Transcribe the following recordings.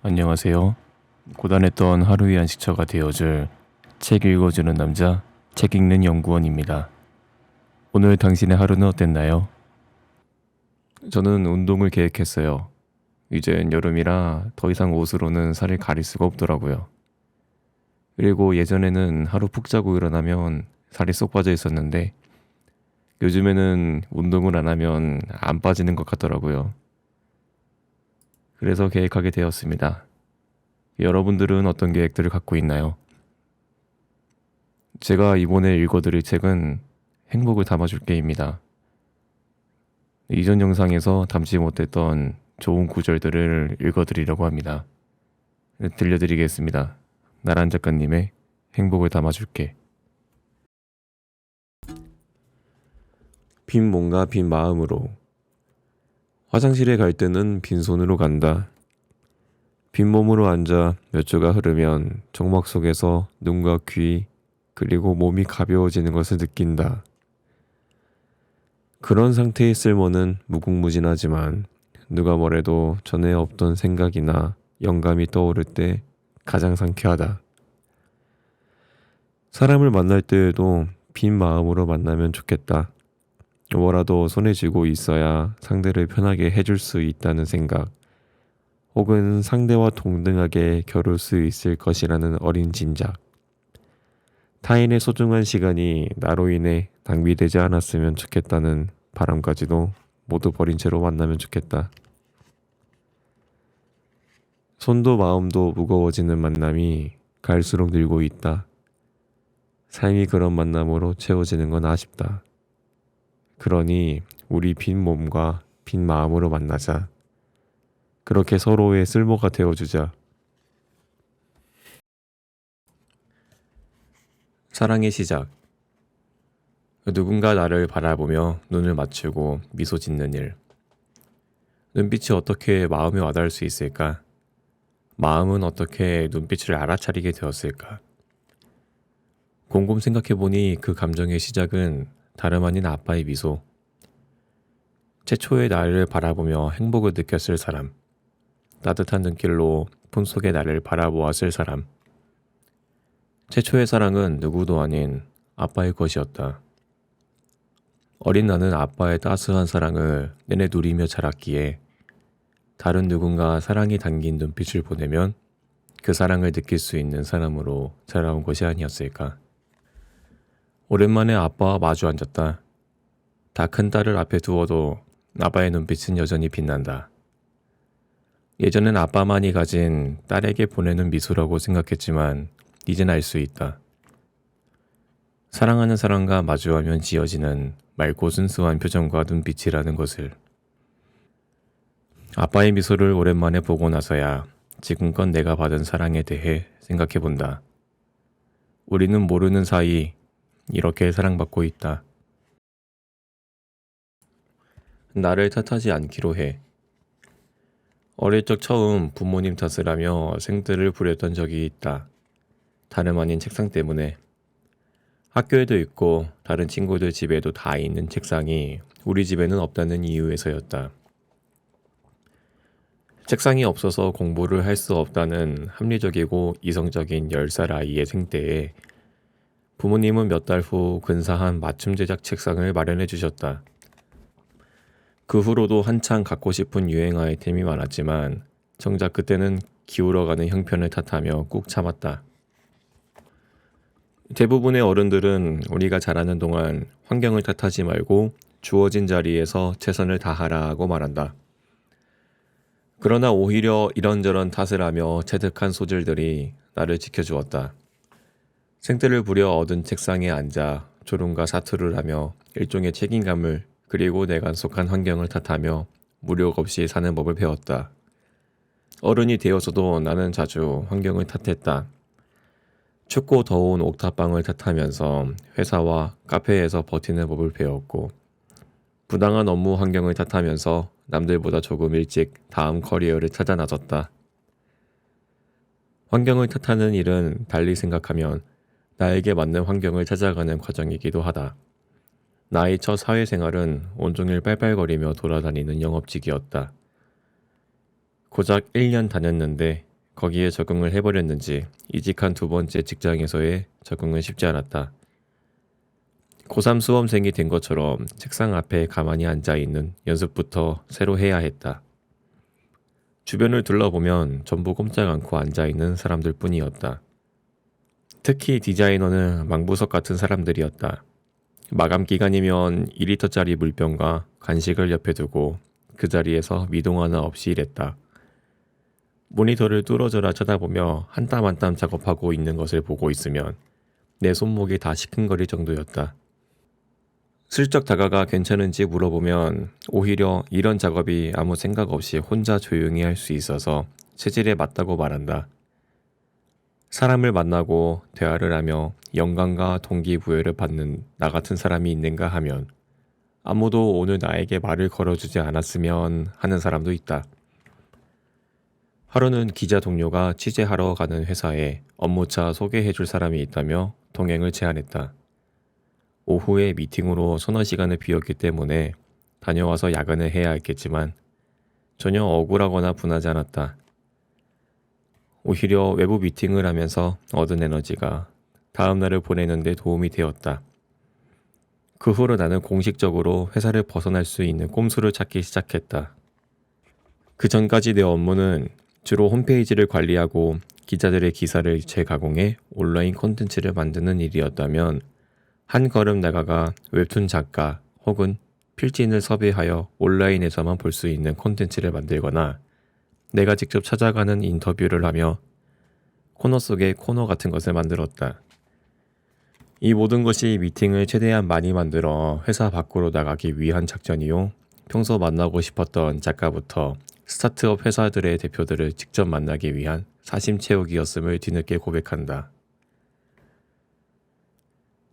안녕하세요. 고단했던 하루의 안식처가 되어줄 책 읽어주는 남자, 책 읽는 연구원입니다. 오늘 당신의 하루는 어땠나요? 저는 운동을 계획했어요. 이젠 여름이라 더 이상 옷으로는 살을 가릴 수가 없더라고요. 그리고 예전에는 하루 푹 자고 일어나면 살이 쏙 빠져 있었는데 요즘에는 운동을 안 하면 안 빠지는 것 같더라고요. 그래서 계획하게 되었습니다. 여러분들은 어떤 계획들을 갖고 있나요? 제가 이번에 읽어드릴 책은 행복을 담아줄게입니다. 이전 영상에서 담지 못했던 좋은 구절들을 읽어드리려고 합니다. 들려드리겠습니다. 나란 작가님의 행복을 담아줄게. 빈 몸과 빈 마음으로 화장실에 갈 때는 빈손으로 간다. 빈몸으로 앉아 몇 주가 흐르면 정막 속에서 눈과 귀 그리고 몸이 가벼워지는 것을 느낀다. 그런 상태의 쓸모는 무궁무진하지만 누가 뭐래도 전에 없던 생각이나 영감이 떠오를 때 가장 상쾌하다. 사람을 만날 때에도 빈 마음으로 만나면 좋겠다. 뭐라도 손에 쥐고 있어야 상대를 편하게 해줄 수 있다는 생각, 혹은 상대와 동등하게 겨룰 수 있을 것이라는 어린 짐작. 타인의 소중한 시간이 나로 인해 낭비되지 않았으면 좋겠다는 바람까지도 모두 버린 채로 만나면 좋겠다. 손도 마음도 무거워지는 만남이 갈수록 늘고 있다. 삶이 그런 만남으로 채워지는 건 아쉽다. 그러니 우리 빈 몸과 빈 마음으로 만나자. 그렇게 서로의 쓸모가 되어주자. 사랑의 시작. 누군가 나를 바라보며 눈을 맞추고 미소 짓는 일. 눈빛이 어떻게 마음에 와닿을 수 있을까? 마음은 어떻게 눈빛을 알아차리게 되었을까? 곰곰 생각해보니 그 감정의 시작은 다름 아닌 아빠의 미소. 최초의 나를 바라보며 행복을 느꼈을 사람. 따뜻한 눈길로 품속의 나를 바라보았을 사람. 최초의 사랑은 누구도 아닌 아빠의 것이었다. 어린 나는 아빠의 따스한 사랑을 내내 누리며 자랐기에 다른 누군가 사랑이 담긴 눈빛을 보내면 그 사랑을 느낄 수 있는 사람으로 자라온 것이 아니었을까. 오랜만에 아빠와 마주 앉았다. 다 큰 딸을 앞에 두어도 아빠의 눈빛은 여전히 빛난다. 예전엔 아빠만이 가진 딸에게 보내는 미소라고 생각했지만 이젠 알 수 있다. 사랑하는 사람과 마주하면 지어지는 맑고 순수한 표정과 눈빛이라는 것을. 아빠의 미소를 오랜만에 보고 나서야 지금껏 내가 받은 사랑에 대해 생각해 본다. 우리는 모르는 사이 이렇게 사랑받고 있다. 나를 탓하지 않기로 해. 어릴 적 처음 부모님 탓을 하며 생들을 부렸던 적이 있다. 다름 아닌 책상 때문에. 학교에도 있고 다른 친구들 집에도 다 있는 책상이 우리 집에는 없다는 이유에서였다. 책상이 없어서 공부를 할 수 없다는 합리적이고 이성적인 10살 아이의 생때에 부모님은 몇 달 후 근사한 맞춤 제작 책상을 마련해 주셨다. 그 후로도 한창 갖고 싶은 유행 아이템이 많았지만 정작 그때는 기울어가는 형편을 탓하며 꾹 참았다. 대부분의 어른들은 우리가 자라는 동안 환경을 탓하지 말고 주어진 자리에서 최선을 다하라고 말한다. 그러나 오히려 이런저런 탓을 하며 체득한 소질들이 나를 지켜주었다. 생때를 부려 얻은 책상에 앉아 졸음과 사투를 하며 일종의 책임감을 그리고 내가 속한 환경을 탓하며 무력 없이 사는 법을 배웠다. 어른이 되어서도 나는 자주 환경을 탓했다. 춥고 더운 옥탑방을 탓하면서 회사와 카페에서 버티는 법을 배웠고 부당한 업무 환경을 탓하면서 남들보다 조금 일찍 다음 커리어를 찾아 나섰다. 환경을 탓하는 일은 달리 생각하면 나에게 맞는 환경을 찾아가는 과정이기도 하다. 나의 첫 사회생활은 온종일 빨빨거리며 돌아다니는 영업직이었다. 고작 1년 다녔는데 거기에 적응을 해버렸는지 이직한 두 번째 직장에서의 적응은 쉽지 않았다. 고3 수험생이 된 것처럼 책상 앞에 가만히 앉아있는 연습부터 새로 해야 했다. 주변을 둘러보면 전부 꼼짝 않고 앉아있는 사람들 뿐이었다. 특히 디자이너는 망부석 같은 사람들이었다. 마감 기간이면 2리터짜리 물병과 간식을 옆에 두고 그 자리에서 미동 하나 없이 일했다. 모니터를 뚫어져라 쳐다보며 한 땀 한 땀 작업하고 있는 것을 보고 있으면 내 손목이 다 시큰거릴 정도였다. 슬쩍 다가가 괜찮은지 물어보면 오히려 이런 작업이 아무 생각 없이 혼자 조용히 할 수 있어서 체질에 맞다고 말한다. 사람을 만나고 대화를 하며 영감과 동기부여를 받는 나 같은 사람이 있는가 하면 아무도 오늘 나에게 말을 걸어주지 않았으면 하는 사람도 있다. 하루는 기자 동료가 취재하러 가는 회사에 업무차 소개해줄 사람이 있다며 동행을 제안했다. 오후에 미팅으로 서너 시간을 비웠기 때문에 다녀와서 야근을 해야 했겠지만 전혀 억울하거나 분하지 않았다. 오히려 외부 미팅을 하면서 얻은 에너지가 다음 날을 보내는 데 도움이 되었다. 그 후로 나는 공식적으로 회사를 벗어날 수 있는 꼼수를 찾기 시작했다. 그 전까지 내 업무는 주로 홈페이지를 관리하고 기자들의 기사를 재가공해 온라인 콘텐츠를 만드는 일이었다면 한 걸음 나가가 웹툰 작가 혹은 필진을 섭외하여 온라인에서만 볼 수 있는 콘텐츠를 만들거나 내가 직접 찾아가는 인터뷰를 하며 코너 속의 코너 같은 것을 만들었다. 이 모든 것이 미팅을 최대한 많이 만들어 회사 밖으로 나가기 위한 작전이요. 평소 만나고 싶었던 작가부터 스타트업 회사들의 대표들을 직접 만나기 위한 사심 채우기였음을 뒤늦게 고백한다.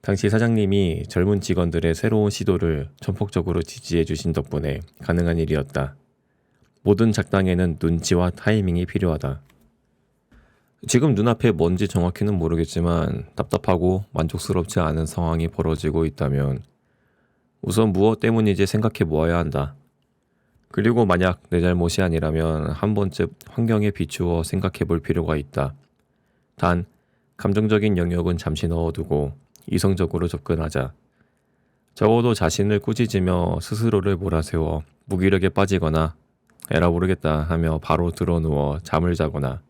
당시 사장님이 젊은 직원들의 새로운 시도를 전폭적으로 지지해 주신 덕분에 가능한 일이었다. 모든 작당에는 눈치와 타이밍이 필요하다. 지금 눈앞에 뭔지 정확히는 모르겠지만 답답하고 만족스럽지 않은 상황이 벌어지고 있다면 우선 무엇 때문인지 생각해 보아야 한다. 그리고 만약 내 잘못이 아니라면 한 번쯤 환경에 비추어 생각해 볼 필요가 있다. 단, 감정적인 영역은 잠시 넣어두고 이성적으로 접근하자. 적어도 자신을 꾸짖으며 스스로를 몰아세워 무기력에 빠지거나 에라 모르겠다 하며 바로 드러누워 잠을 자거나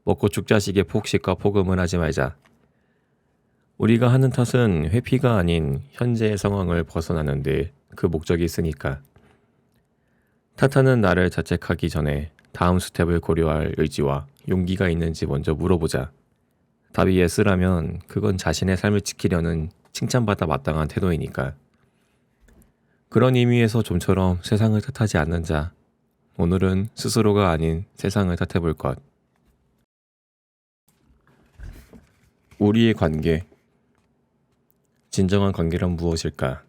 먹고 죽자식의 폭식과 폭음을 하지 말자. 우리가 하는 탓은 회피가 아닌 현재의 상황을 벗어나는데 그 목적이 있으니까. 탓하는 나를 자책하기 전에 다음 스텝을 고려할 의지와 용기가 있는지 먼저 물어보자. 답이 예스라면 그건 자신의 삶을 지키려는 칭찬받아 마땅한 태도이니까. 그런 의미에서 좀처럼 세상을 탓하지 않는 자. 오늘은 스스로가 아닌 세상을 탓해볼 것. 우리의 관계. 진정한 관계란 무엇일까?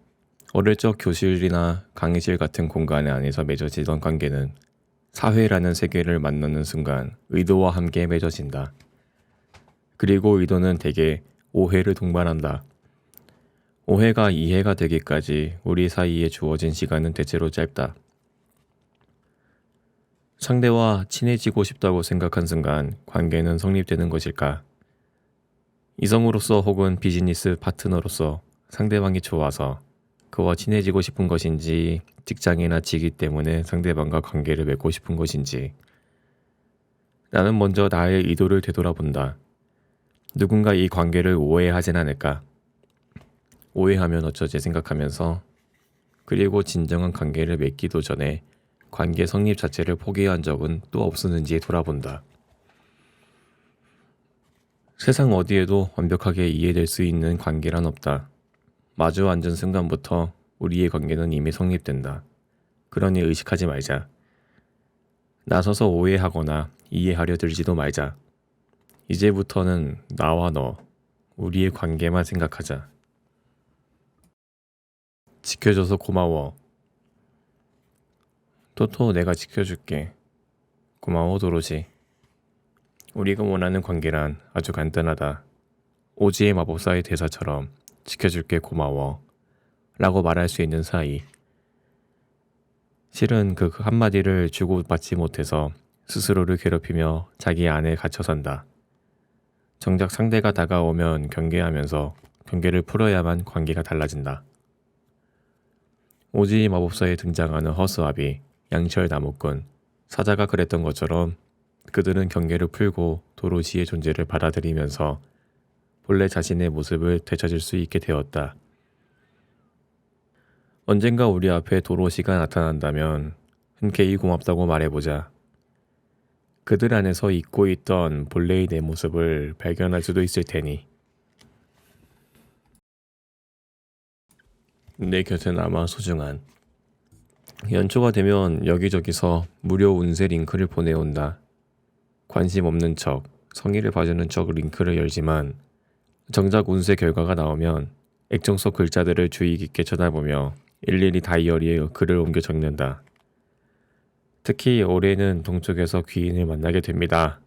어릴 적 교실이나 강의실 같은 공간 안에서 맺어지던 관계는 사회라는 세계를 만나는 순간 의도와 함께 맺어진다. 그리고 의도는 대개 오해를 동반한다. 오해가 이해가 되기까지 우리 사이에 주어진 시간은 대체로 짧다. 상대와 친해지고 싶다고 생각한 순간 관계는 성립되는 것일까? 이성으로서 혹은 비즈니스 파트너로서 상대방이 좋아서 그와 친해지고 싶은 것인지 직장이나 직위 때문에 상대방과 관계를 맺고 싶은 것인지 나는 먼저 나의 의도를 되돌아본다. 누군가 이 관계를 오해하진 않을까? 오해하면 어쩌지 생각하면서 그리고 진정한 관계를 맺기도 전에 관계 성립 자체를 포기한 적은 또 없었는지 돌아본다. 세상 어디에도 완벽하게 이해될 수 있는 관계란 없다. 마주 앉은 순간부터 우리의 관계는 이미 성립된다. 그러니 의식하지 말자. 나서서 오해하거나 이해하려 들지도 말자. 이제부터는 나와 너, 우리의 관계만 생각하자. 지켜줘서 고마워. 토토 내가 지켜줄게. 고마워 도로시. 우리가 원하는 관계란 아주 간단하다. 오지의 마법사의 대사처럼 지켜줄게 고마워 라고 말할 수 있는 사이. 실은 그 한마디를 주고받지 못해서 스스로를 괴롭히며 자기 안에 갇혀 산다. 정작 상대가 다가오면 경계하면서 경계를 풀어야만 관계가 달라진다. 오지 마법사에 등장하는 허스아비, 양철 나무꾼, 사자가 그랬던 것처럼 그들은 경계를 풀고 도로시의 존재를 받아들이면서 본래 자신의 모습을 되찾을 수 있게 되었다. 언젠가 우리 앞에 도로시가 나타난다면 흔쾌히 고맙다고 말해보자. 그들 안에서 잊고 있던 본래의 내 모습을 발견할 수도 있을 테니. 내 곁에 남아 소중한. 연초가 되면 여기저기서 무료 운세 링크를 보내온다. 관심 없는 척, 성의를 봐주는 척 링크를 열지만 정작 운세 결과가 나오면 액정 속 글자들을 주의 깊게 쳐다보며 일일이 다이어리에 글을 옮겨 적는다. 특히 올해는 동쪽에서 귀인을 만나게 됩니다.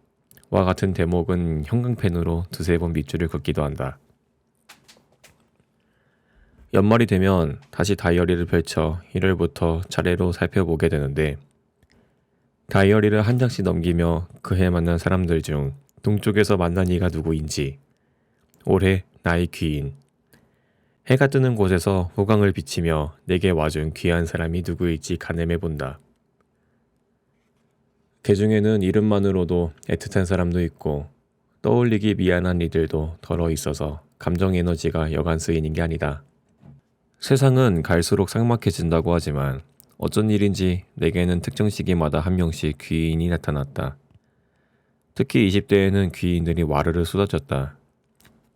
와 같은 대목은 형광펜으로 두세 번 밑줄을 긋기도 한다. 연말이 되면 다시 다이어리를 펼쳐 1월부터 차례로 살펴보게 되는데 다이어리를 한 장씩 넘기며 그해 만난 사람들 중 동쪽에서 만난 이가 누구인지, 올해 나의 귀인, 해가 뜨는 곳에서 호강을 비치며 내게 와준 귀한 사람이 누구일지 가늠해본다. 그 중에는 이름만으로도 애틋한 사람도 있고 떠올리기 미안한 이들도 덜어 있어서 감정 에너지가 여간 쓰이는 게 아니다. 세상은 갈수록 삭막해진다고 하지만 어쩐 일인지 내게는 특정 시기마다 한 명씩 귀인이 나타났다. 특히 20대에는 귀인들이 와르르 쏟아졌다.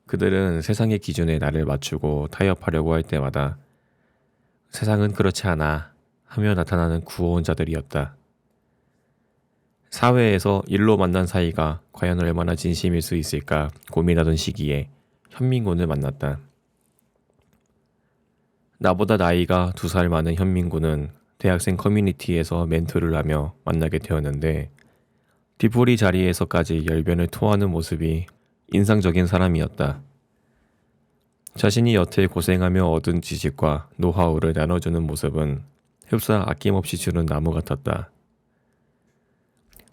그들은 세상의 기준에 나를 맞추고 타협하려고 할 때마다 세상은 그렇지 않아 하며 나타나는 구원자들이었다. 사회에서 일로 만난 사이가 과연 얼마나 진심일 수 있을까 고민하던 시기에 현민군을 만났다. 나보다 나이가 2살 많은 현민군은 대학생 커뮤니티에서 멘토를 하며 만나게 되었는데 뒤풀이 자리에서까지 열변을 토하는 모습이 인상적인 사람이었다. 자신이 여태 고생하며 얻은 지식과 노하우를 나눠주는 모습은 흡사 아낌없이 주는 나무 같았다.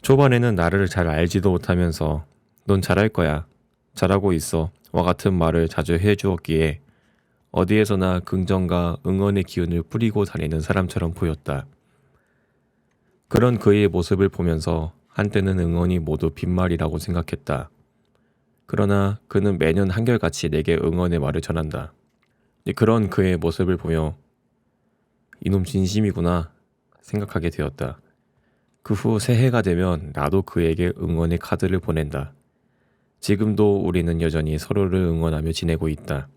초반에는 나를 잘 알지도 못하면서 넌 잘할 거야, 잘하고 있어 와 같은 말을 자주 해주었기에 어디에서나 긍정과 응원의 기운을 뿌리고 다니는 사람처럼 보였다. 그런 그의 모습을 보면서 한때는 응원이 모두 빈말이라고 생각했다. 그러나 그는 매년 한결같이 내게 응원의 말을 전한다. 그런 그의 모습을 보며 이놈 진심이구나 생각하게 되었다. 그 후 새해가 되면 나도 그에게 응원의 카드를 보낸다. 지금도 우리는 여전히 서로를 응원하며 지내고 있다.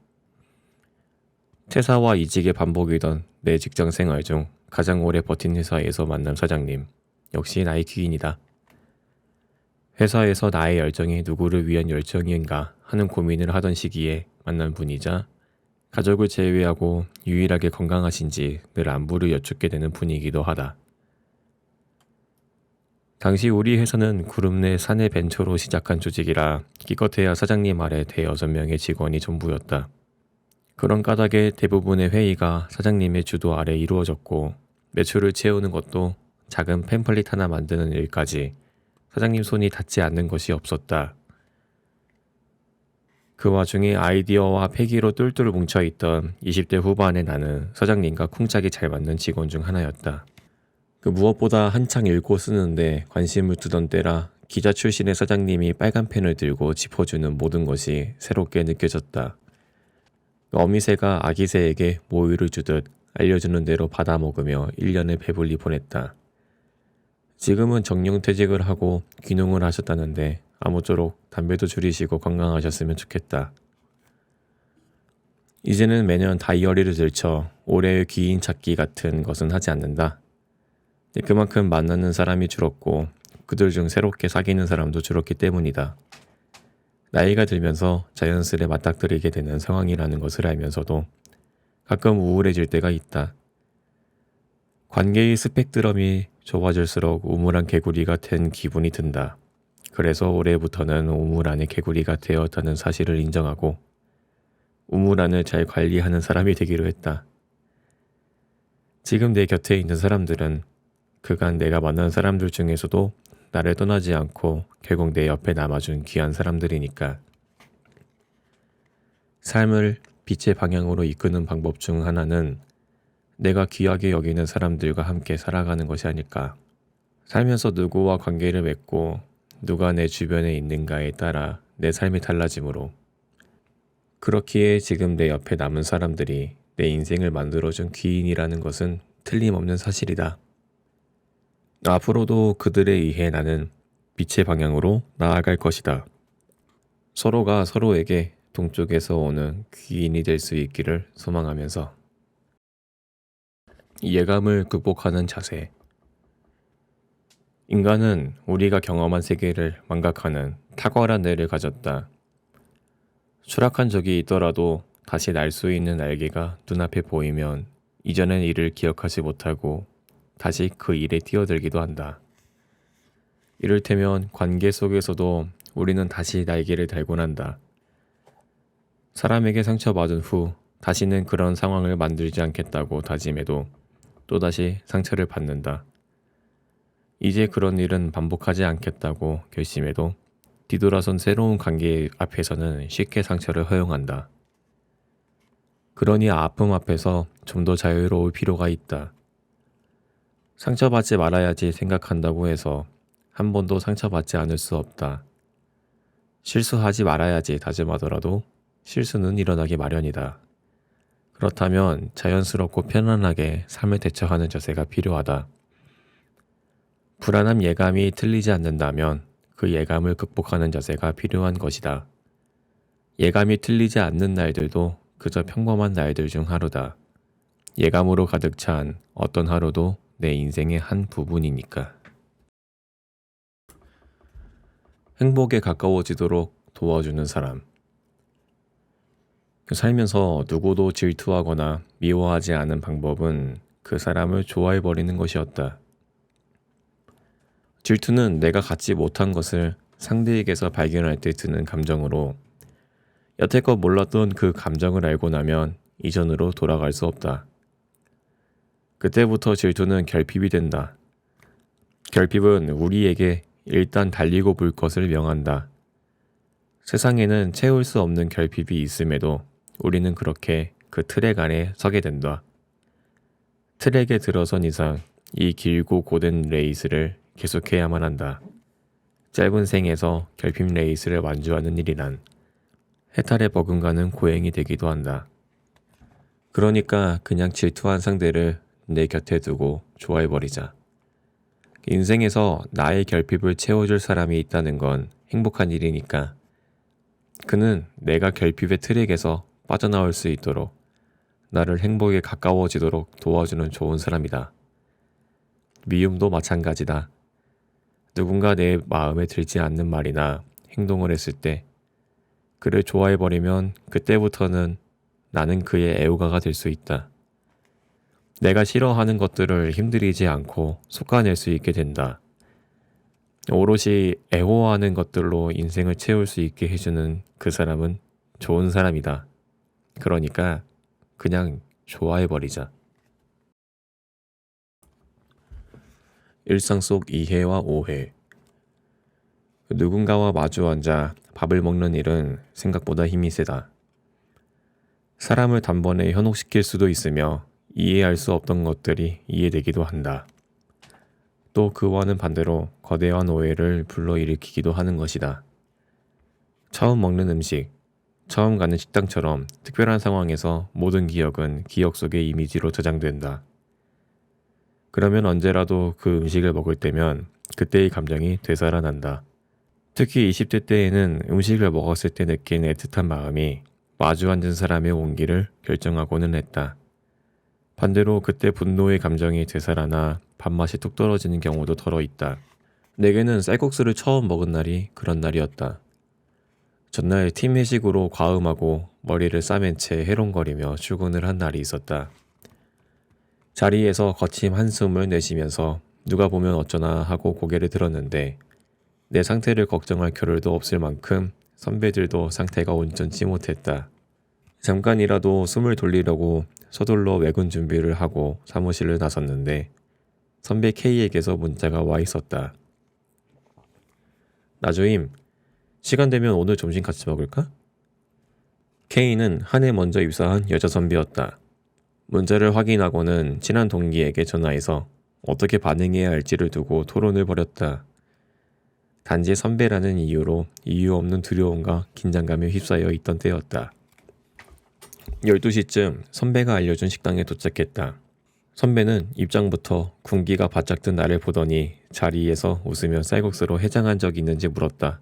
퇴사와 이직의 반복이던 내 직장 생활 중 가장 오래 버틴 회사에서 만난 사장님, 역시 나의 귀인이다. 회사에서 나의 열정이 누구를 위한 열정인가 하는 고민을 하던 시기에 만난 분이자 가족을 제외하고 유일하게 건강하신지 늘 안부를 여쭙게 되는 분이기도 하다. 당시 우리 회사는 그룹 내 사내 벤처로 시작한 조직이라 기껏해야 사장님 아래 대여섯 명의 직원이 전부였다. 그런 까닭에 대부분의 회의가 사장님의 주도 아래 이루어졌고 매출을 채우는 것도 작은 팸플릿 하나 만드는 일까지 사장님 손이 닿지 않는 것이 없었다. 그 와중에 아이디어와 패기로 똘똘 뭉쳐있던 20대 후반의 나는 사장님과 쿵짝이 잘 맞는 직원 중 하나였다. 그 무엇보다 한창 읽고 쓰는데 관심을 두던 때라 기자 출신의 사장님이 빨간 펜을 들고 짚어주는 모든 것이 새롭게 느껴졌다. 어미새가 아기새에게 모유를 주듯 알려주는 대로 받아먹으며 1년을 배불리 보냈다. 지금은 정년퇴직을 하고 귀농을 하셨다는데 아무쪼록 담배도 줄이시고 건강하셨으면 좋겠다. 이제는 매년 다이어리를 들쳐 올해의 귀인 찾기 같은 것은 하지 않는다. 그만큼 만나는 사람이 줄었고 그들 중 새롭게 사귀는 사람도 줄었기 때문이다. 나이가 들면서 자연스레 맞닥뜨리게 되는 상황이라는 것을 알면서도 가끔 우울해질 때가 있다. 관계의 스펙트럼이 좁아질수록 우물안 개구리가 된 기분이 든다. 그래서 올해부터는 우물 안의 개구리가 되었다는 사실을 인정하고 우물 안을 잘 관리하는 사람이 되기로 했다. 지금 내 곁에 있는 사람들은 그간 내가 만난 사람들 중에서도 나를 떠나지 않고 결국 내 옆에 남아준 귀한 사람들이니까. 삶을 빛의 방향으로 이끄는 방법 중 하나는 내가 귀하게 여기는 사람들과 함께 살아가는 것이 아닐까. 살면서 누구와 관계를 맺고 누가 내 주변에 있는가에 따라 내 삶이 달라지므로, 그렇기에 지금 내 옆에 남은 사람들이 내 인생을 만들어준 귀인이라는 것은 틀림없는 사실이다. 앞으로도 그들에 의해 나는 빛의 방향으로 나아갈 것이다. 서로가 서로에게 동쪽에서 오는 귀인이 될 수 있기를 소망하면서. 예감을 극복하는 자세. 인간은 우리가 경험한 세계를 망각하는 탁월한 뇌를 가졌다. 추락한 적이 있더라도 다시 날 수 있는 날개가 눈앞에 보이면 이전의 일을 기억하지 못하고 다시 그 일에 뛰어들기도 한다. 이를테면 관계 속에서도 우리는 다시 날개를 달곤 한다. 사람에게 상처받은 후 다시는 그런 상황을 만들지 않겠다고 다짐해도 또다시 상처를 받는다. 이제 그런 일은 반복하지 않겠다고 결심해도 뒤돌아선 새로운 관계 앞에서는 쉽게 상처를 허용한다. 그러니 아픔 앞에서 좀 더 자유로울 필요가 있다. 상처받지 말아야지 생각한다고 해서 한 번도 상처받지 않을 수 없다. 실수하지 말아야지 다짐하더라도 실수는 일어나기 마련이다. 그렇다면 자연스럽고 편안하게 삶을 대처하는 자세가 필요하다. 불안한 예감이 틀리지 않는다면 그 예감을 극복하는 자세가 필요한 것이다. 예감이 틀리지 않는 날들도 그저 평범한 날들 중 하루다. 예감으로 가득 찬 어떤 하루도 내 인생의 한 부분이니까. 행복에 가까워지도록 도와주는 사람. 살면서 누구도 질투하거나 미워하지 않은 방법은 그 사람을 좋아해버리는 것이었다. 질투는 내가 갖지 못한 것을 상대에게서 발견할 때 드는 감정으로, 여태껏 몰랐던 그 감정을 알고 나면 이전으로 돌아갈 수 없다. 그때부터 질투는 결핍이 된다. 결핍은 우리에게 일단 달리고 볼 것을 명한다. 세상에는 채울 수 없는 결핍이 있음에도 우리는 그렇게 그 트랙 안에 서게 된다. 트랙에 들어선 이상 이 길고 고된 레이스를 계속해야만 한다. 짧은 생에서 결핍 레이스를 완주하는 일이란 해탈에 버금가는 고행이 되기도 한다. 그러니까 그냥 질투한 상대를 내 곁에 두고 좋아해버리자. 인생에서 나의 결핍을 채워줄 사람이 있다는 건 행복한 일이니까 그는 내가 결핍의 트랙에서 빠져나올 수 있도록, 나를 행복에 가까워지도록 도와주는 좋은 사람이다. 미움도 마찬가지다. 누군가 내 마음에 들지 않는 말이나 행동을 했을 때 그를 좋아해버리면 그때부터는 나는 그의 애호가가 될 수 있다. 내가 싫어하는 것들을 힘들이지 않고 솎아낼 수 있게 된다. 오롯이 애호하는 것들로 인생을 채울 수 있게 해주는 그 사람은 좋은 사람이다. 그러니까 그냥 좋아해버리자. 일상 속 이해와 오해. 누군가와 마주 앉아 밥을 먹는 일은 생각보다 힘이 세다. 사람을 단번에 현혹시킬 수도 있으며 이해할 수 없던 것들이 이해되기도 한다. 또 그와는 반대로 거대한 오해를 불러일으키기도 하는 것이다. 처음 먹는 음식, 처음 가는 식당처럼 특별한 상황에서 모든 기억은 기억 속의 이미지로 저장된다. 그러면 언제라도 그 음식을 먹을 때면 그때의 감정이 되살아난다. 특히 20대 때에는 음식을 먹었을 때 느낀 애틋한 마음이 마주 앉은 사람의 온기를 결정하고는 했다. 반대로 그때 분노의 감정이 되살아나 밥맛이 뚝 떨어지는 경우도 덜어 있다. 내게는 쌀국수를 처음 먹은 날이 그런 날이었다. 전날 팀 회식으로 과음하고 머리를 싸맨 채 해롱거리며 출근을 한 날이 있었다. 자리에서 거친 한숨을 내쉬면서 누가 보면 어쩌나 하고 고개를 들었는데 내 상태를 걱정할 겨를도 없을 만큼 선배들도 상태가 온전치 못했다. 잠깐이라도 숨을 돌리려고 서둘러 외근 준비를 하고 사무실을 나섰는데 선배 K에게서 문자가 와 있었다. 나주임, 시간 되면 오늘 점심 같이 먹을까? K는 한 해 먼저 입사한 여자 선배였다. 문제를 확인하고는 친한 동기에게 전화해서 어떻게 반응해야 할지를 두고 토론을 벌였다. 단지 선배라는 이유로 이유 없는 두려움과 긴장감에 휩싸여 있던 때였다. 12시쯤 선배가 알려준 식당에 도착했다. 선배는 입장부터 군기가 바짝 든 나를 보더니 자리에서 웃으며 쌀국수로 해장한 적 있는지 물었다.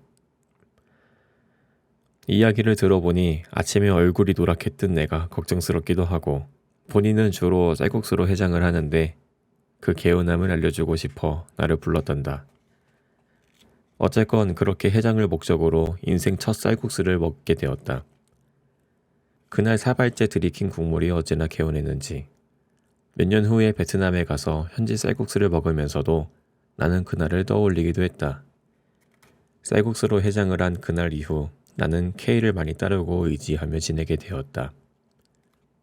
이야기를 들어보니 아침에 얼굴이 노랗게 뜬 내가 걱정스럽기도 하고 본인은 주로 쌀국수로 해장을 하는데 그 개운함을 알려주고 싶어 나를 불렀단다. 어쨌건 그렇게 해장을 목적으로 인생 첫 쌀국수를 먹게 되었다. 그날 사발째 들이킨 국물이 어찌나 개운했는지 몇 년 후에 베트남에 가서 현지 쌀국수를 먹으면서도 나는 그날을 떠올리기도 했다. 쌀국수로 해장을 한 그날 이후 나는 K를 많이 따르고 의지하며 지내게 되었다.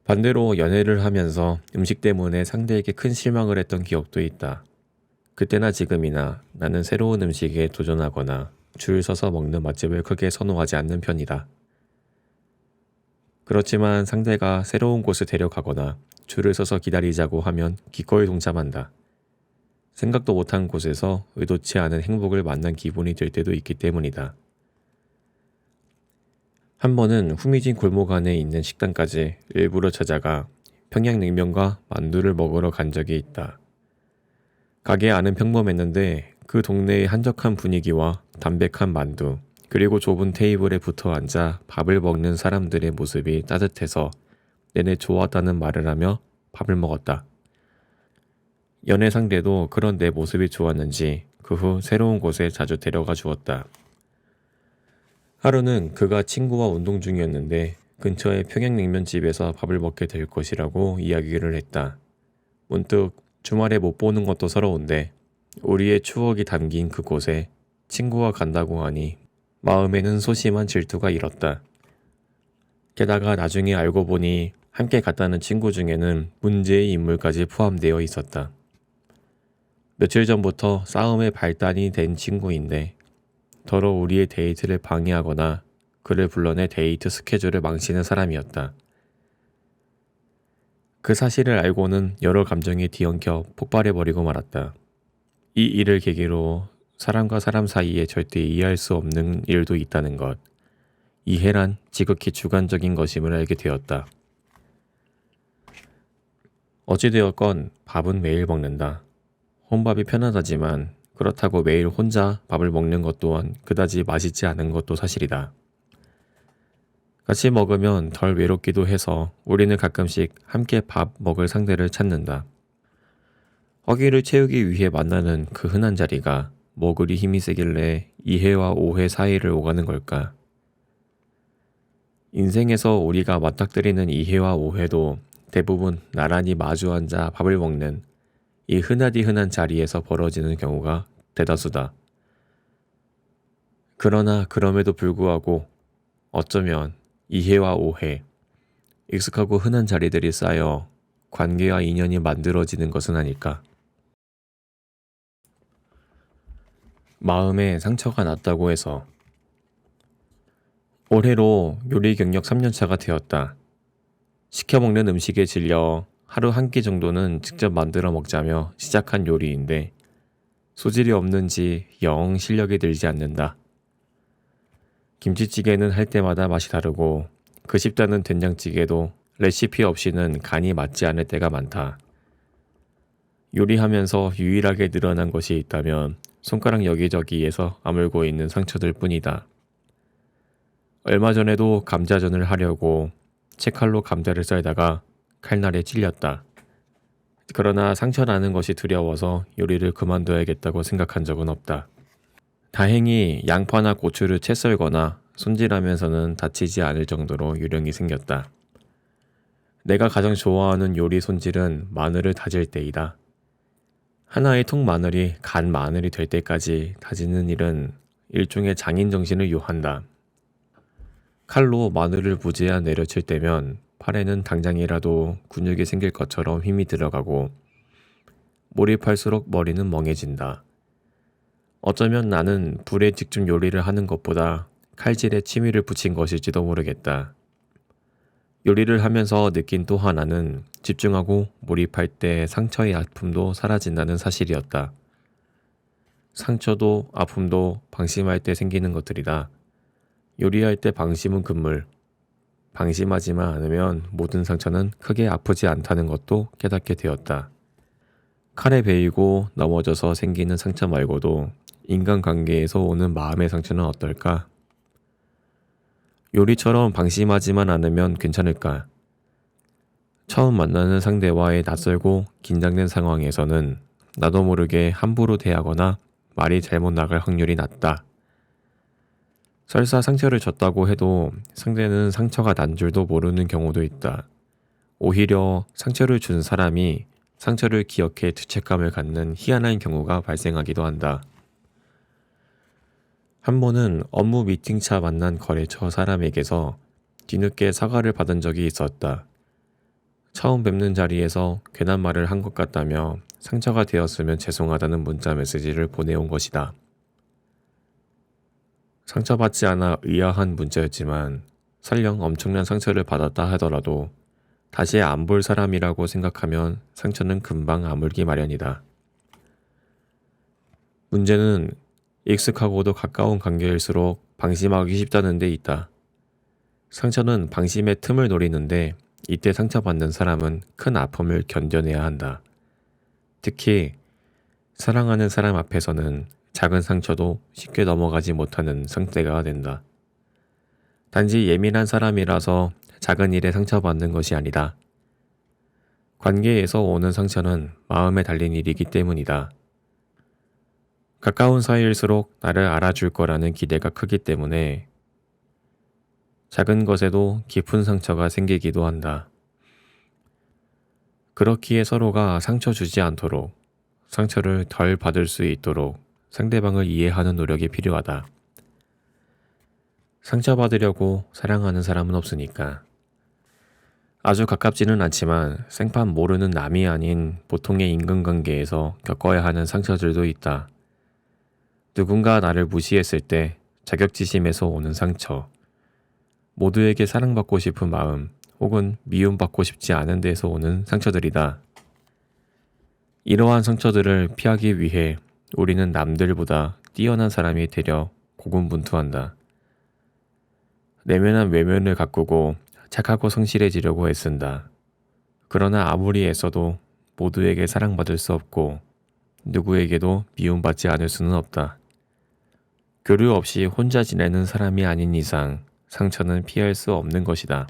반대로 연애를 하면서 음식 때문에 상대에게 큰 실망을 했던 기억도 있다. 그때나 지금이나 나는 새로운 음식에 도전하거나 줄 서서 먹는 맛집을 크게 선호하지 않는 편이다. 그렇지만 상대가 새로운 곳을 데려가거나 줄을 서서 기다리자고 하면 기꺼이 동참한다. 생각도 못한 곳에서 의도치 않은 행복을 만난 기분이 들 때도 있기 때문이다. 한 번은 후미진 골목 안에 있는 식당까지 일부러 찾아가 평양냉면과 만두를 먹으러 간 적이 있다. 가게 안은 평범했는데 그 동네의 한적한 분위기와 담백한 만두, 그리고 좁은 테이블에 붙어 앉아 밥을 먹는 사람들의 모습이 따뜻해서 내내 좋았다는 말을 하며 밥을 먹었다. 연애 상대도 그런 내 모습이 좋았는지 그 후 새로운 곳에 자주 데려가 주었다. 하루는 그가 친구와 운동 중이었는데 근처의 평양냉면집에서 밥을 먹게 될 것이라고 이야기를 했다. 문득 주말에 못 보는 것도 서러운데 우리의 추억이 담긴 그곳에 친구와 간다고 하니 마음에는 소심한 질투가 일었다. 게다가 나중에 알고 보니 함께 갔다는 친구 중에는 문제의 인물까지 포함되어 있었다. 며칠 전부터 싸움의 발단이 된 친구인데 더러 우리의 데이트를 방해하거나 그를 불러내 데이트 스케줄을 망치는 사람이었다. 그 사실을 알고는 여러 감정이 뒤엉켜 폭발해버리고 말았다. 이 일을 계기로 사람과 사람 사이에 절대 이해할 수 없는 일도 있다는 것. 이해란 지극히 주관적인 것임을 알게 되었다. 어찌되었건 밥은 매일 먹는다. 혼밥이 편하다지만 그렇다고 매일 혼자 밥을 먹는 것 또한 그다지 맛있지 않은 것도 사실이다. 같이 먹으면 덜 외롭기도 해서 우리는 가끔씩 함께 밥 먹을 상대를 찾는다. 허기를 채우기 위해 만나는 그 흔한 자리가 뭐 그리 힘이 세길래 이해와 오해 사이를 오가는 걸까? 인생에서 우리가 맞닥뜨리는 이해와 오해도 대부분 나란히 마주 앉아 밥을 먹는 이 흔하디 흔한 자리에서 벌어지는 경우가 대다수다. 그러나 그럼에도 불구하고 어쩌면 이해와 오해, 익숙하고 흔한 자리들이 쌓여 관계와 인연이 만들어지는 것은 아닐까. 마음에 상처가 났다고 해서 올해로 요리 경력 3년차가 되었다. 시켜먹는 음식에 질려 하루 한 끼 정도는 직접 만들어 먹자며 시작한 요리인데 소질이 없는지 영 실력이 들지 않는다. 김치찌개는 할 때마다 맛이 다르고 그 집다는 된장찌개도 레시피 없이는 간이 맞지 않을 때가 많다. 요리하면서 유일하게 늘어난 것이 있다면 손가락 여기저기에서 아물고 있는 상처들 뿐이다. 얼마 전에도 감자전을 하려고 채칼로 감자를 썰다가 칼날에 찔렸다. 그러나 상처 나는 것이 두려워서 요리를 그만둬야겠다고 생각한 적은 없다. 다행히 양파나 고추를 채 썰거나 손질하면서는 다치지 않을 정도로 요령이 생겼다. 내가 가장 좋아하는 요리 손질은 마늘을 다질 때이다. 하나의 통 마늘이 간 마늘이 될 때까지 다지는 일은 일종의 장인 정신을 요한다. 칼로 마늘을 무제한 내려칠 때면 팔에는 당장이라도 근육이 생길 것처럼 힘이 들어가고 몰입할수록 머리는 멍해진다. 어쩌면 나는 불에 직접 요리를 하는 것보다 칼질에 취미를 붙인 것일지도 모르겠다. 요리를 하면서 느낀 또 하나는 집중하고 몰입할 때 상처의 아픔도 사라진다는 사실이었다. 상처도 아픔도 방심할 때 생기는 것들이다. 요리할 때 방심은 금물. 방심하지만 않으면 모든 상처는 크게 아프지 않다는 것도 깨닫게 되었다. 칼에 베이고 넘어져서 생기는 상처 말고도 인간관계에서 오는 마음의 상처는 어떨까? 요리처럼 방심하지만 않으면 괜찮을까? 처음 만나는 상대와의 낯설고 긴장된 상황에서는 나도 모르게 함부로 대하거나 말이 잘못 나갈 확률이 낮다. 설사 상처를 줬다고 해도 상대는 상처가 난 줄도 모르는 경우도 있다. 오히려 상처를 준 사람이 상처를 기억해 죄책감을 갖는 희한한 경우가 발생하기도 한다. 한 번은 업무 미팅차 만난 거래처 사람에게서 뒤늦게 사과를 받은 적이 있었다. 처음 뵙는 자리에서 괜한 말을 한 것 같다며 상처가 되었으면 죄송하다는 문자 메시지를 보내온 것이다. 상처받지 않아 의아한 문자였지만 설령 엄청난 상처를 받았다 하더라도 다시 안 볼 사람이라고 생각하면 상처는 금방 아물기 마련이다. 문제는 익숙하고도 가까운 관계일수록 방심하기 쉽다는 데 있다. 상처는 방심의 틈을 노리는데 이때 상처받는 사람은 큰 아픔을 견뎌내야 한다. 특히 사랑하는 사람 앞에서는 작은 상처도 쉽게 넘어가지 못하는 상태가 된다. 단지 예민한 사람이라서 작은 일에 상처받는 것이 아니다. 관계에서 오는 상처는 마음에 달린 일이기 때문이다. 가까운 사이일수록 나를 알아줄 거라는 기대가 크기 때문에 작은 것에도 깊은 상처가 생기기도 한다. 그렇기에 서로가 상처 주지 않도록, 상처를 덜 받을 수 있도록 상대방을 이해하는 노력이 필요하다. 상처받으려고 사랑하는 사람은 없으니까. 아주 가깝지는 않지만 생판 모르는 남이 아닌 보통의 인간관계에서 겪어야 하는 상처들도 있다. 누군가 나를 무시했을 때 자격지심에서 오는 상처, 모두에게 사랑받고 싶은 마음 혹은 미움받고 싶지 않은 데서 오는 상처들이다. 이러한 상처들을 피하기 위해 우리는 남들보다 뛰어난 사람이 되려 고군분투한다. 내면한 외면을 가꾸고 착하고 성실해지려고 애쓴다. 그러나 아무리 애써도 모두에게 사랑받을 수 없고 누구에게도 미움받지 않을 수는 없다. 교류 없이 혼자 지내는 사람이 아닌 이상 상처는 피할 수 없는 것이다.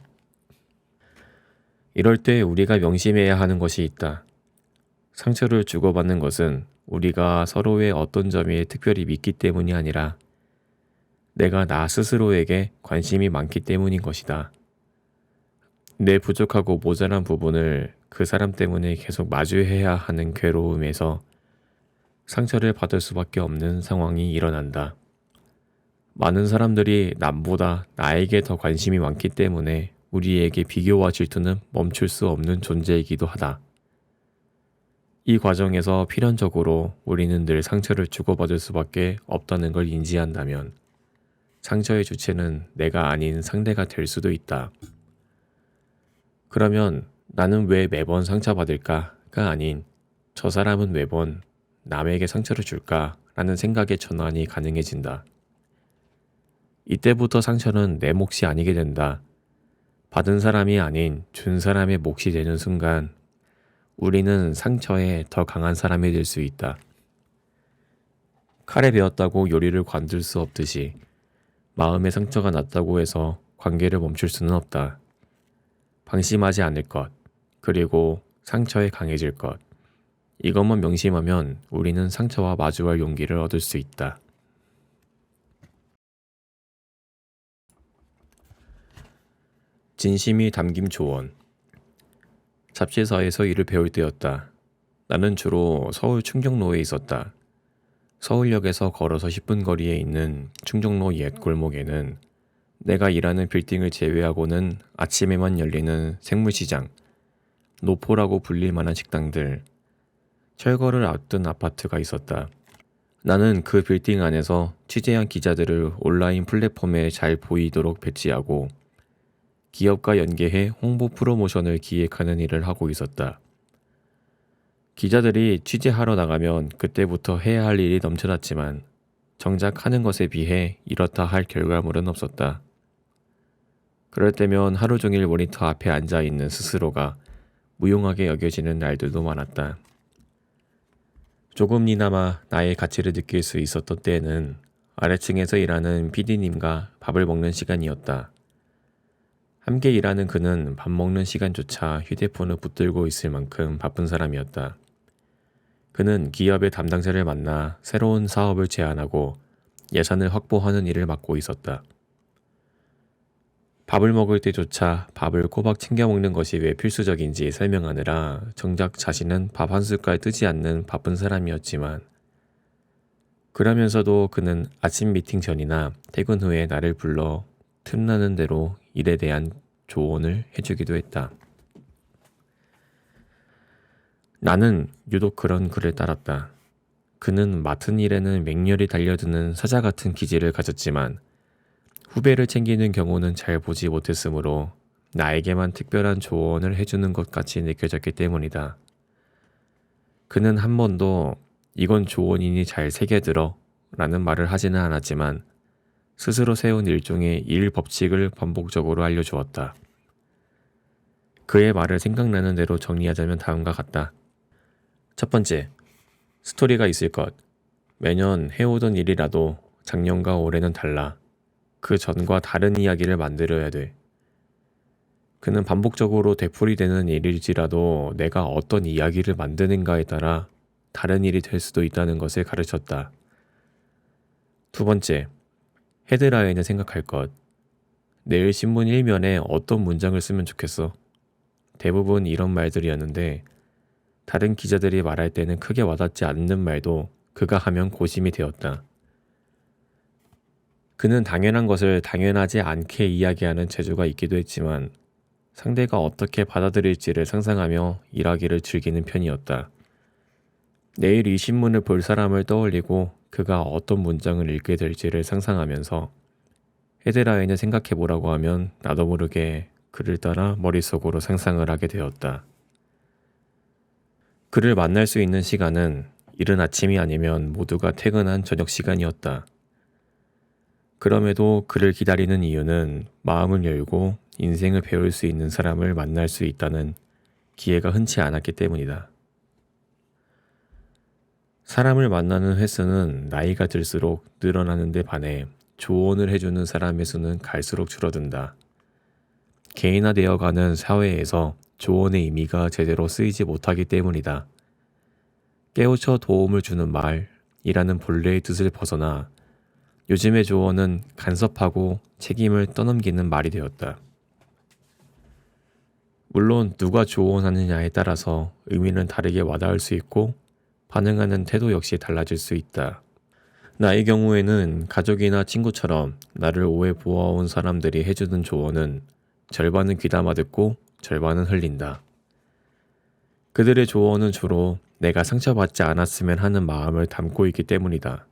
이럴 때 우리가 명심해야 하는 것이 있다. 상처를 주고받는 것은 우리가 서로의 어떤 점이 특별히 믿기 때문이 아니라 내가 나 스스로에게 관심이 많기 때문인 것이다. 내 부족하고 모자란 부분을 그 사람 때문에 계속 마주해야 하는 괴로움에서 상처를 받을 수밖에 없는 상황이 일어난다. 많은 사람들이 남보다 나에게 더 관심이 많기 때문에 우리에게 비교와 질투는 멈출 수 없는 존재이기도 하다. 이 과정에서 필연적으로 우리는 늘 상처를 주고받을 수밖에 없다는 걸 인지한다면 상처의 주체는 내가 아닌 상대가 될 수도 있다. 그러면 나는 왜 매번 상처받을까가 아닌 저 사람은 매번 남에게 상처를 줄까라는 생각의 전환이 가능해진다. 이때부터 상처는 내 몫이 아니게 된다. 받은 사람이 아닌 준 사람의 몫이 되는 순간 우리는 상처에 더 강한 사람이 될 수 있다. 칼에 베었다고 요리를 관둘 수 없듯이 마음에 상처가 났다고 해서 관계를 멈출 수는 없다. 방심하지 않을 것, 그리고 상처에 강해질 것. 이것만 명심하면 우리는 상처와 마주할 용기를 얻을 수 있다. 진심이 담긴 조언. 잡지사에서 일을 배울 때였다. 나는 주로 서울 충정로에 있었다. 서울역에서 걸어서 10분 거리에 있는 충정로 옛 골목에는 내가 일하는 빌딩을 제외하고는 아침에만 열리는 생물시장, 노포라고 불릴 만한 식당들, 철거를 앞둔 아파트가 있었다. 나는 그 빌딩 안에서 취재한 기자들을 온라인 플랫폼에 잘 보이도록 배치하고 기업과 연계해 홍보 프로모션을 기획하는 일을 하고 있었다. 기자들이 취재하러 나가면 그때부터 해야 할 일이 넘쳐났지만 정작 하는 것에 비해 이렇다 할 결과물은 없었다. 그럴 때면 하루 종일 모니터 앞에 앉아 있는 스스로가 무용하게 여겨지는 날들도 많았다. 조금이나마 나의 가치를 느낄 수 있었던 때에는 아래층에서 일하는 PD님과 밥을 먹는 시간이었다. 함께 일하는 그는 밥 먹는 시간조차 휴대폰을 붙들고 있을 만큼 바쁜 사람이었다. 그는 기업의 담당자를 만나 새로운 사업을 제안하고 예산을 확보하는 일을 맡고 있었다. 밥을 먹을 때조차 밥을 꼬박 챙겨 먹는 것이 왜 필수적인지 설명하느라 정작 자신은 밥 한 숟갈 뜨지 않는 바쁜 사람이었지만 그러면서도 그는 아침 미팅 전이나 퇴근 후에 나를 불러 틈나는 대로 일에 대한 조언을 해주기도 했다. 나는 유독 그런 그를 따랐다. 그는 맡은 일에는 맹렬히 달려드는 사자 같은 기질을 가졌지만 후배를 챙기는 경우는 잘 보지 못했으므로 나에게만 특별한 조언을 해주는 것 같이 느껴졌기 때문이다. 그는 한 번도 이건 조언이니 잘 새겨들어 라는 말을 하지는 않았지만 스스로 세운 일종의 일 법칙을 반복적으로 알려주었다. 그의 말을 생각나는 대로 정리하자면 다음과 같다. 첫 번째, 스토리가 있을 것. 매년 해오던 일이라도 작년과 올해는 달라. 그 전과 다른 이야기를 만들어야 돼. 그는 반복적으로 되풀이되는 일일지라도 내가 어떤 이야기를 만드는가에 따라 다른 일이 될 수도 있다는 것을 가르쳤다. 두 번째, 헤드라인을 생각할 것. 내일 신문 1면에 어떤 문장을 쓰면 좋겠어? 대부분 이런 말들이었는데 다른 기자들이 말할 때는 크게 와닿지 않는 말도 그가 하면 고심이 되었다. 그는 당연한 것을 당연하지 않게 이야기하는 재주가 있기도 했지만 상대가 어떻게 받아들일지를 상상하며 일하기를 즐기는 편이었다. 내일 이 신문을 볼 사람을 떠올리고 그가 어떤 문장을 읽게 될지를 상상하면서 헤드라인을 생각해보라고 하면 나도 모르게 그를 따라 머릿속으로 상상을 하게 되었다. 그를 만날 수 있는 시간은 이른 아침이 아니면 모두가 퇴근한 저녁 시간이었다. 그럼에도 그를 기다리는 이유는 마음을 열고 인생을 배울 수 있는 사람을 만날 수 있다는 기회가 흔치 않았기 때문이다. 사람을 만나는 횟수는 나이가 들수록 늘어나는 데 반해 조언을 해주는 사람의 수는 갈수록 줄어든다. 개인화되어가는 사회에서 조언의 의미가 제대로 쓰이지 못하기 때문이다. 깨우쳐 도움을 주는 말이라는 본래의 뜻을 벗어나 요즘의 조언은 간섭하고 책임을 떠넘기는 말이 되었다. 물론 누가 조언하느냐에 따라서 의미는 다르게 와닿을 수 있고 반응하는 태도 역시 달라질 수 있다. 나의 경우에는 가족이나 친구처럼 나를 오래 보아온 사람들이 해주는 조언은 절반은 귀담아 듣고 절반은 흘린다. 그들의 조언은 주로 내가 상처받지 않았으면 하는 마음을 담고 있기 때문이다.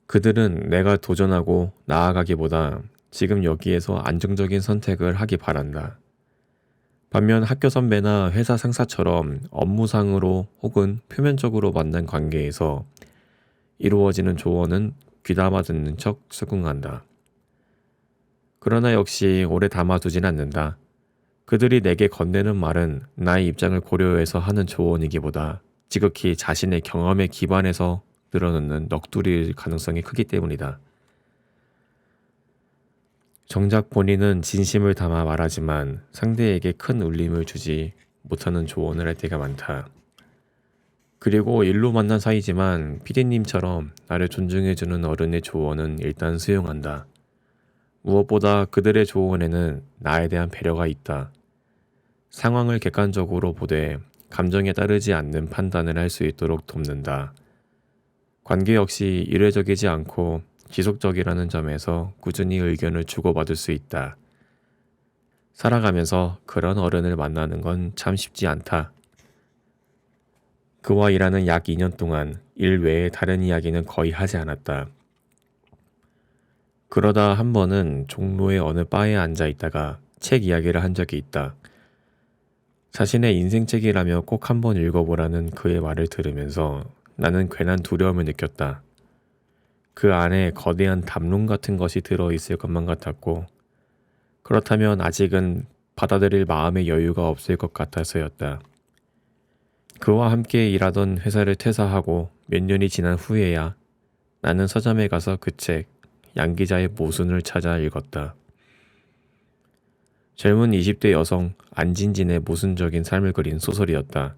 그들은 내가 도전하고 나아가기보다 지금 여기에서 안정적인 선택을 하기 바란다. 반면 학교 선배나 회사 상사처럼 업무상으로 혹은 표면적으로 만난 관계에서 이루어지는 조언은 귀담아 듣는 척 수긍한다. 그러나 역시 오래 담아두진 않는다. 그들이 내게 건네는 말은 나의 입장을 고려해서 하는 조언이기보다 지극히 자신의 경험에 기반해서 늘어놓는 넋두리일 가능성이 크기 때문이다. 정작 본인은 진심을 담아 말하지만 상대에게 큰 울림을 주지 못하는 조언을 할 때가 많다. 그리고 일로 만난 사이지만 피디님처럼 나를 존중해주는 어른의 조언은 일단 수용한다. 무엇보다 그들의 조언에는 나에 대한 배려가 있다. 상황을 객관적으로 보되 감정에 따르지 않는 판단을 할 수 있도록 돕는다. 관계 역시 일회적이지 않고 지속적이라는 점에서 꾸준히 의견을 주고받을 수 있다. 살아가면서 그런 어른을 만나는 건 참 쉽지 않다. 그와 일하는 약 2년 동안 일 외에 다른 이야기는 거의 하지 않았다. 그러다 한 번은 종로의 어느 바에 앉아 있다가 책 이야기를 한 적이 있다. 자신의 인생책이라며 꼭 한번 읽어보라는 그의 말을 들으면서 나는 괜한 두려움을 느꼈다. 그 안에 거대한 담론 같은 것이 들어있을 것만 같았고, 그렇다면 아직은 받아들일 마음의 여유가 없을 것 같아서였다. 그와 함께 일하던 회사를 퇴사하고 몇 년이 지난 후에야 나는 서점에 가서 그 책, 양 기자의 모순을 찾아 읽었다. 젊은 20대 여성 안진진의 모순적인 삶을 그린 소설이었다.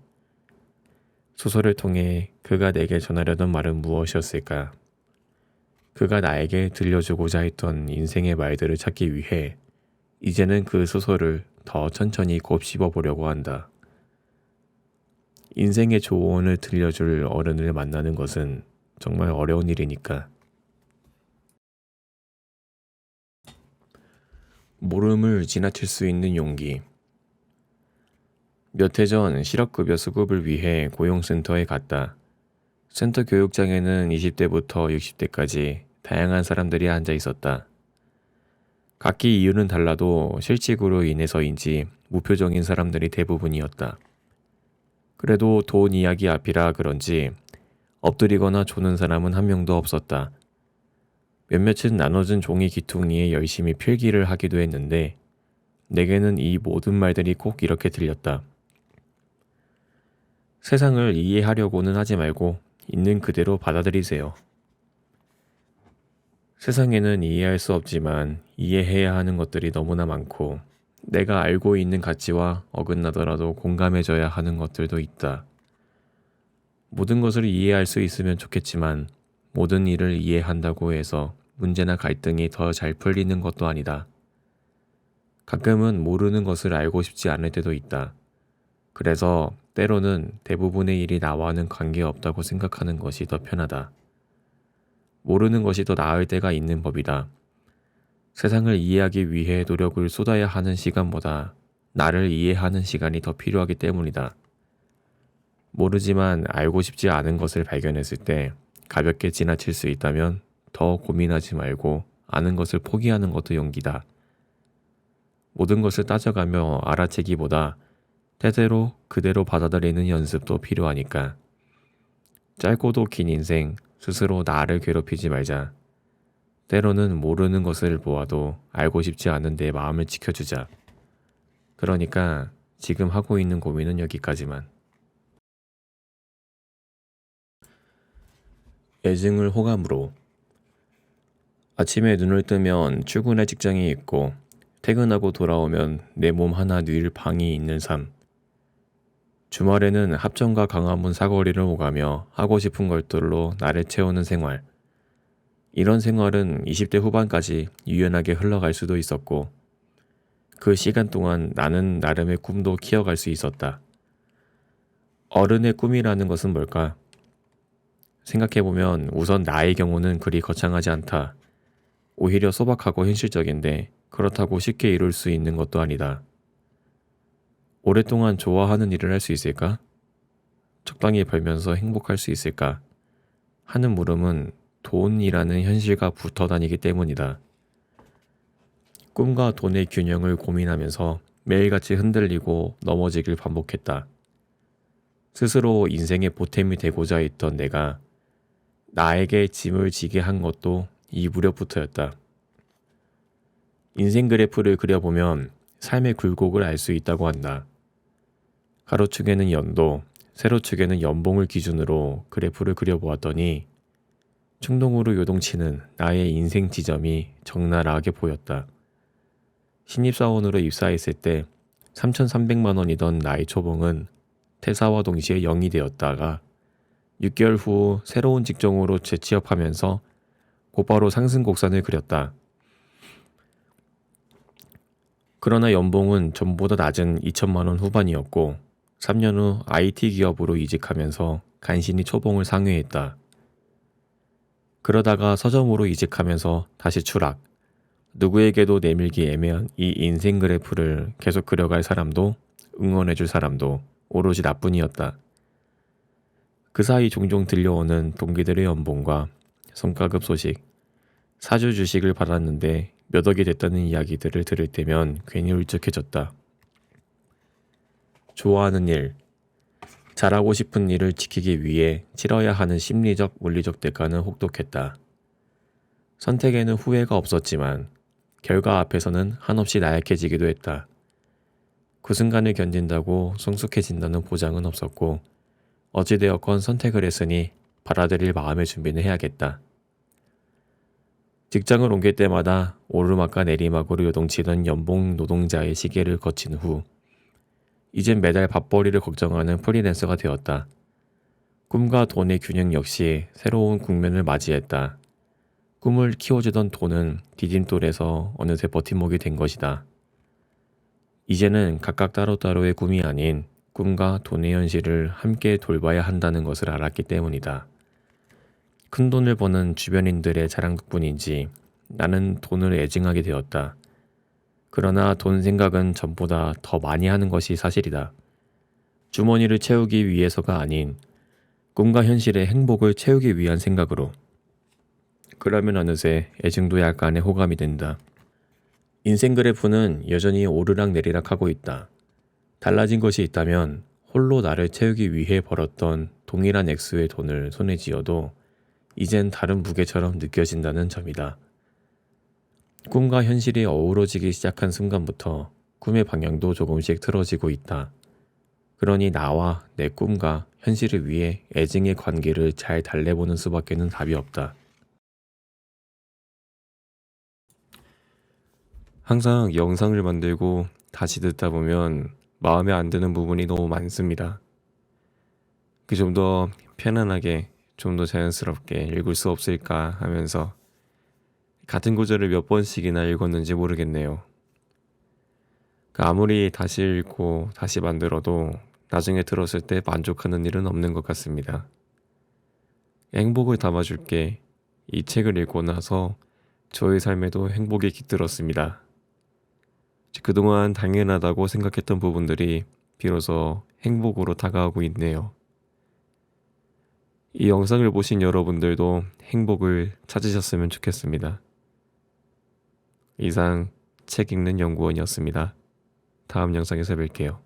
소설을 통해 그가 내게 전하려던 말은 무엇이었을까? 그가 나에게 들려주고자 했던 인생의 말들을 찾기 위해 이제는 그 소설을 더 천천히 곱씹어 보려고 한다. 인생의 조언을 들려줄 어른을 만나는 것은 정말 어려운 일이니까. 모름을 지나칠 수 있는 용기. 몇 해 전 실업급여 수급을 위해 고용센터에 갔다. 센터 교육장에는 20대부터 60대까지 다양한 사람들이 앉아 있었다. 각기 이유는 달라도 실직으로 인해서인지 무표정인 사람들이 대부분이었다. 그래도 돈 이야기 앞이라 그런지 엎드리거나 조는 사람은 한 명도 없었다. 몇몇은 나눠준 종이 귀퉁이에 열심히 필기를 하기도 했는데 내게는 이 모든 말들이 꼭 이렇게 들렸다. 세상을 이해하려고는 하지 말고 있는 그대로 받아들이세요. 세상에는 이해할 수 없지만 이해해야 하는 것들이 너무나 많고 내가 알고 있는 가치와 어긋나더라도 공감해줘야 하는 것들도 있다. 모든 것을 이해할 수 있으면 좋겠지만 모든 일을 이해한다고 해서 문제나 갈등이 더 잘 풀리는 것도 아니다. 가끔은 모르는 것을 알고 싶지 않을 때도 있다. 그래서 때로는 대부분의 일이 나와는 관계없다고 생각하는 것이 더 편하다. 모르는 것이 더 나을 때가 있는 법이다. 세상을 이해하기 위해 노력을 쏟아야 하는 시간보다 나를 이해하는 시간이 더 필요하기 때문이다. 모르지만 알고 싶지 않은 것을 발견했을 때 가볍게 지나칠 수 있다면 더 고민하지 말고 아는 것을 포기하는 것도 용기다. 모든 것을 따져가며 알아채기보다 때대로 그대로 받아들이는 연습도 필요하니까. 짧고도 긴 인생 스스로 나를 괴롭히지 말자. 때로는 모르는 것을 보아도 알고 싶지 않은 내 마음을 지켜주자. 그러니까 지금 하고 있는 고민은 여기까지만. 애증을 호감으로. 아침에 눈을 뜨면 출근할 직장이 있고 퇴근하고 돌아오면 내 몸 하나 누일 방이 있는 삶. 주말에는 합정과 강화문 사거리를 오가며 하고 싶은 것들로 나를 채우는 생활. 이런 생활은 20대 후반까지 유연하게 흘러갈 수도 있었고 그 시간 동안 나는 나름의 꿈도 키워갈 수 있었다. 어른의 꿈이라는 것은 뭘까? 생각해보면 우선 나의 경우는 그리 거창하지 않다. 오히려 소박하고 현실적인데 그렇다고 쉽게 이룰 수 있는 것도 아니다. 오랫동안 좋아하는 일을 할 수 있을까? 적당히 벌면서 행복할 수 있을까? 하는 물음은 돈이라는 현실과 붙어 다니기 때문이다. 꿈과 돈의 균형을 고민하면서 매일같이 흔들리고 넘어지길 반복했다. 스스로 인생의 보탬이 되고자 했던 내가 나에게 짐을 지게 한 것도 이 무렵부터였다. 인생 그래프를 그려보면 삶의 굴곡을 알 수 있다고 한다. 가로축에는 연도, 세로축에는 연봉을 기준으로 그래프를 그려보았더니 충동으로 요동치는 나의 인생 지점이 적나라하게 보였다. 신입사원으로 입사했을 때 3,300만 원이던 나의 초봉은 퇴사와 동시에 0이 되었다가 6개월 후 새로운 직종으로 재취업하면서 곧바로 상승곡선을 그렸다. 그러나 연봉은 전보다 낮은 2천만 원 후반이었고 3년 후 IT 기업으로 이직하면서 간신히 초봉을 상회했다. 그러다가 서점으로 이직하면서 다시 추락. 누구에게도 내밀기 애매한 이 인생 그래프를 계속 그려갈 사람도 응원해줄 사람도 오로지 나뿐이었다. 그 사이 종종 들려오는 동기들의 연봉과 성과급 소식, 사주 주식을 받았는데 몇 억이 됐다는 이야기들을 들을 때면 괜히 울적해졌다. 좋아하는 일, 잘하고 싶은 일을 지키기 위해 치러야 하는 심리적, 물리적 대가는 혹독했다. 선택에는 후회가 없었지만 결과 앞에서는 한없이 나약해지기도 했다. 그 순간을 견딘다고 성숙해진다는 보장은 없었고 어찌되었건 선택을 했으니 받아들일 마음의 준비는 해야겠다. 직장을 옮길 때마다 오르막과 내리막으로 요동치던 연봉 노동자의 시계를 거친 후 이젠 매달 밥벌이를 걱정하는 프리랜서가 되었다. 꿈과 돈의 균형 역시 새로운 국면을 맞이했다. 꿈을 키워주던 돈은 디딤돌에서 어느새 버팀목이 된 것이다. 이제는 각각 따로따로의 꿈이 아닌 꿈과 돈의 현실을 함께 돌봐야 한다는 것을 알았기 때문이다. 큰 돈을 버는 주변인들의 자랑 덕분인지 나는 돈을 애증하게 되었다. 그러나 돈 생각은 전보다 더 많이 하는 것이 사실이다. 주머니를 채우기 위해서가 아닌 꿈과 현실의 행복을 채우기 위한 생각으로. 그러면 어느새 애증도 약간의 호감이 된다. 인생 그래프는 여전히 오르락 내리락 하고 있다. 달라진 것이 있다면 홀로 나를 채우기 위해 벌었던 동일한 액수의 돈을 손에 쥐어도 이젠 다른 무게처럼 느껴진다는 점이다. 꿈과 현실이 어우러지기 시작한 순간부터 꿈의 방향도 조금씩 틀어지고 있다. 그러니 나와 내 꿈과 현실을 위해 애증의 관계를 잘 달래보는 수밖에는 답이 없다. 항상 영상을 만들고 다시 듣다 보면 마음에 안 드는 부분이 너무 많습니다. 좀 더 편안하게, 좀 더 자연스럽게 읽을 수 없을까 하면서 같은 구절을 몇 번씩이나 읽었는지 모르겠네요. 아무리 다시 읽고 다시 만들어도 나중에 들었을 때 만족하는 일은 없는 것 같습니다. 행복을 담아줄게. 이 책을 읽고 나서 저의 삶에도 행복이 깃들었습니다. 그동안 당연하다고 생각했던 부분들이 비로소 행복으로 다가오고 있네요. 이 영상을 보신 여러분들도 행복을 찾으셨으면 좋겠습니다. 이상 책 읽는 연구원이었습니다. 다음 영상에서 뵐게요.